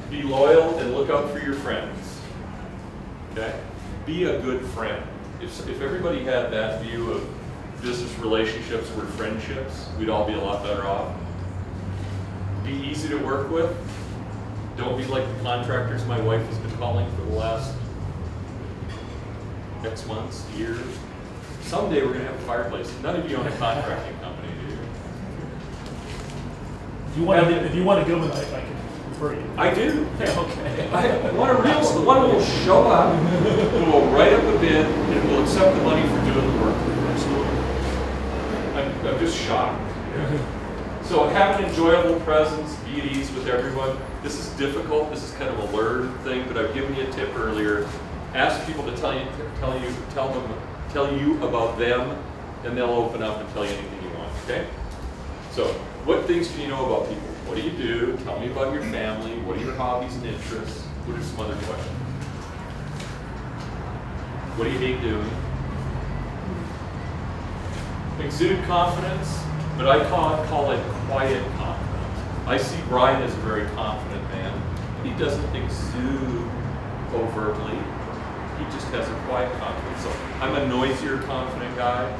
Be loyal and look out for your friends. Okay? Be a good friend. If everybody had that view of business relationships were friendships, we'd all be a lot better off. Be easy to work with. Don't be like the contractors my wife has been calling for the last X months, years. Someday we're going to have a fireplace. None of you own a contracting company, do you? If you want to go with it, I can refer you. I do. Yeah, okay. I want a real one who will show up, who will write up a bid, and will accept the money for doing the work. Absolutely. I'm just shocked. So have an enjoyable presence, be at ease with everyone. This is difficult, this is kind of a learned thing, but I've given you a tip earlier. Ask people to tell you about them, and they'll open up and tell you anything you want, okay? So, what things do you know about people? What do you do? Tell me about your family. What are your hobbies and interests? What are some other questions? What do you hate doing? Exude confidence, but I call it quiet confidence. I see Brian as a very confident man. He doesn't exude overtly. He just has a quiet confidence. So I'm a noisier, confident guy,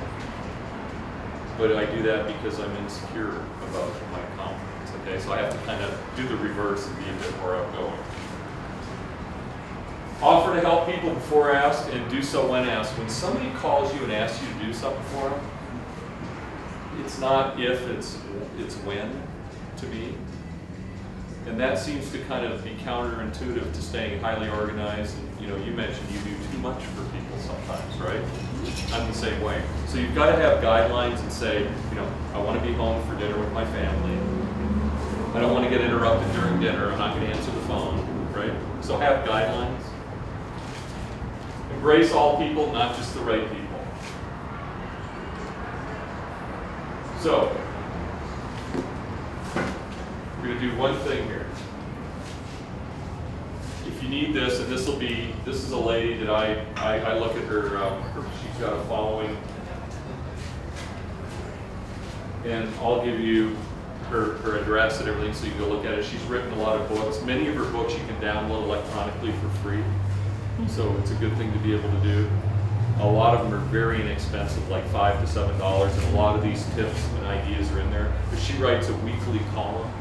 but I do that because I'm insecure about my confidence. Okay, so I have to kind of do the reverse and be a bit more outgoing. Offer to help people before asked, and do so when asked. When somebody calls you and asks you to do something for them, it's not if, it's when to be. And that seems to kind of be counterintuitive to staying highly organized. And, you know, you mentioned you do too much for people sometimes, right? I'm the same way. So you've got to have guidelines and say, you know, I want to be home for dinner with my family. I don't want to get interrupted during dinner. I'm not going to answer the phone, right? So have guidelines. Embrace all people, not just the right people. So, we're going to do one thing here. If you need this, and this is a lady that I look at her, she's got a following, and I'll give you her address and everything so you can go look at it. She's written a lot of books. Many of her books you can download electronically for free, so it's a good thing to be able to do. A lot of them are very inexpensive, like $5 to $7, and a lot of these tips and ideas are in there. But she writes a weekly column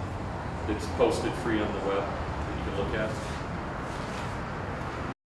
that's posted free on the web that you can look at.